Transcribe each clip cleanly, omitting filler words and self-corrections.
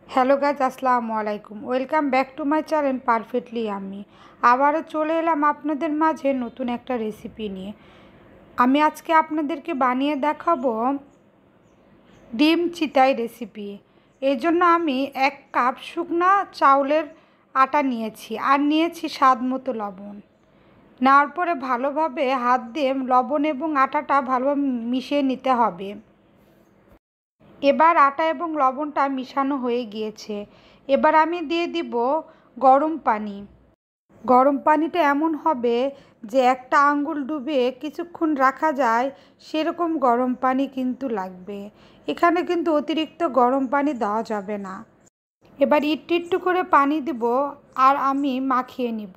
Hello guys, আসসালামু আলাইকুম। Welcome back to my channel perfectly আমি। আবারও চলে এলাম আপনাদের মাঝে নতুন একটা রেসিপি নিয়ে। আমি আজকে আপনাদেরকে বানিয়ে দেখাবো ডিম চিতাই রেসিপি। এই জন্য আমি 1 কাপ শুকনা চাউলের আটা নিয়েছি আর নিয়েছি স্বাদ মতো লবণ। নেওয়ার পরে ভালোভাবে হাত দিয়ে লবণ এবং আটাটা ভালোভাবে মিশিয়ে নিতে হবে। এবার আটা এবং লবণটা মিশানো হয়ে গিয়েছে। এবার আমি দিয়ে দিব গরম পানি। গরম পানিটা এমন হবে যে একটা আঙ্গুল ডুবিয়ে কিছুক্ষণ রাখা যায় সেরকম গরম পানি কিন্তু লাগবে। এখানে কিন্তু অতিরিক্ত গরম পানি দেওয়া যাবে না। এবার একটু একটু করে পানি দিব আর আমি মাখিয়ে নিব।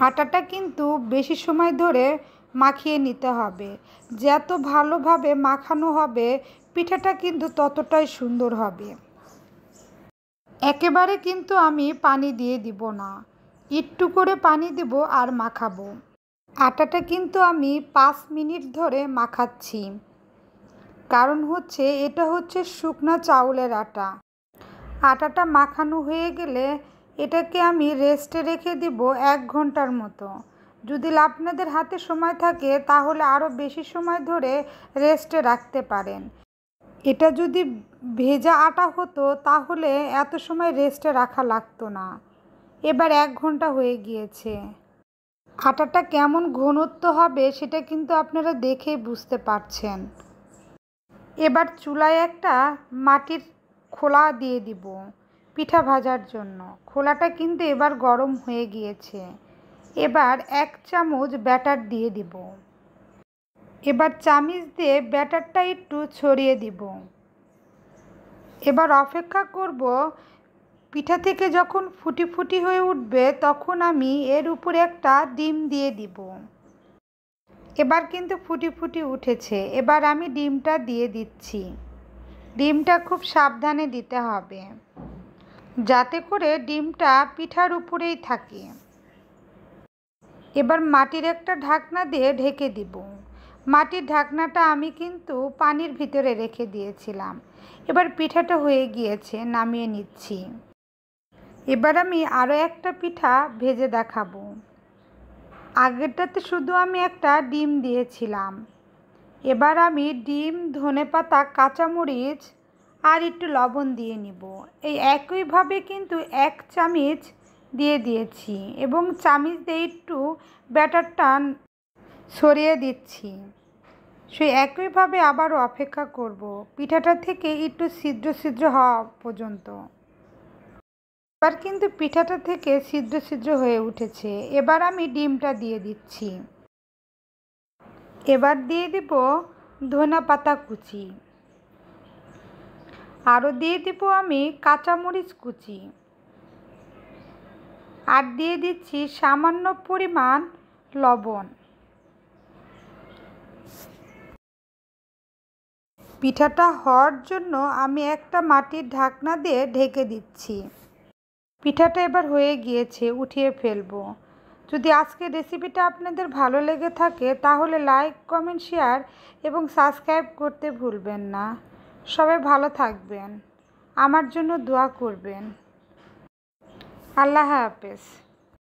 আটাটা কিন্তু বেশি সময় ধরে মাখিয়ে নিতে হবে। যত ভালোভাবে মাখানো হবে পিঠাটা কিন্তু ততটাই সুন্দর হবে। একেবারে কিন্তু আমি পানি দিয়ে দিব না, একটু করে পানি দিব আর মাখাবো। আটাটা কিন্তু আমি 5 মিনিট ধরে মাখাচ্ছি, কারণ এটা হচ্ছে শুকনা চাউলের আটা। আটাটা মাখানো হয়ে গেলে এটাকে আমি রেস্টে রেখে দিব 1 ঘন্টার মতো। যদি আপনাদের হাতে সময় থাকে তাহলে আরও বেশি সময় ধরে রেস্টে রাখতে পারেন। এটা যদি ভেজা আটা হতো তাহলে এত সময় রেস্টে রাখা লাগতো না। এবার 1 ঘন্টা হয়ে গিয়েছে। আটাটা কেমন ঘনত্ব হবে সেটা কিন্তু আপনারা দেখেই বুঝতে পারছেন। এবার চুলায় একটা মাটির খোলা দিয়ে দিব পিঠা ভাজার জন্য। খোলাটা কিন্তু এবার গরম হয়ে গিয়েছে। এবার 1 চামচ ব্যাটার দিয়ে দিব। এবার চামচ দিয়ে ব্যাটারটা একটু ছড়িয়ে দিব। এবার অপেক্ষা করব পিঠা থেকে যখন ফুটি ফুটি হয়ে উঠবে তখন আমি এর উপরে একটা ডিম দিয়ে দিব। এবার কিন্তু ফুটি ফুটি উঠেছে। এবার আমি ডিমটা দিয়ে দিচ্ছি। ডিমটা খুব সাবধানে দিতে হবে যাতে করে ডিমটা পিঠার উপরেই থাকে। এবার মাটির একটা ঢাকনা দিয়ে ঢেকে দিব। মাটির ঢাকনাটা আমি কিন্তু পানির ভিতরে রেখে দিয়েছিলাম। এবার পিঠাটা হয়ে গিয়েছে, নামিয়ে নিচ্ছি। এবার আমি আরও একটা পিঠা ভেজে দেখাবো। আগেরটাতে শুধু আমি একটা ডিম দিয়েছিলাম। এবার আমি ডিম, ধনেপাতা, কাঁচামরিচ আর একটু লবণ দিয়ে নিব। এই একইভাবে কিন্তু 1 চামচ দিয়ে দিয়েছি এবং চামচ দিয়ে একটু ব্যাটারটা ছড়িয়ে দিচ্ছি। সেই একইভাবে আবারও অপেক্ষা করব পিঠাটা থেকে একটু ছিদ্র ছিদ্র হওয়া পর্যন্ত। এবার কিন্তু পিঠাটা থেকে ছিদ্র ছিদ্র হয়ে উঠেছে। এবার আমি ডিমটা দিয়ে দিচ্ছি। এবার দিয়ে দিব ধনেপাতা কুচি, আরও দিয়ে দিব আমি কাঁচামরিচ কুচি, আর দিয়ে দিচ্ছি সামান্য পরিমাণ লবণ। পিঠাটা হওয়ার জন্য আমি একটা মাটির ঢাকনা দিয়ে ঢেকে দিচ্ছি। পিঠাটা এবার হয়ে গিয়েছে, উঠিয়ে ফেলবো। যদি আজকের রেসিপিটা আপনাদের ভালো লেগে থাকে তাহলে লাইক, কমেন্ট, শেয়ার এবং সাবস্ক্রাইব করতে ভুলবেন না। সবাই ভালো থাকবেন, আমার জন্য দোয়া করবেন। আল্লাহ হাফেজ।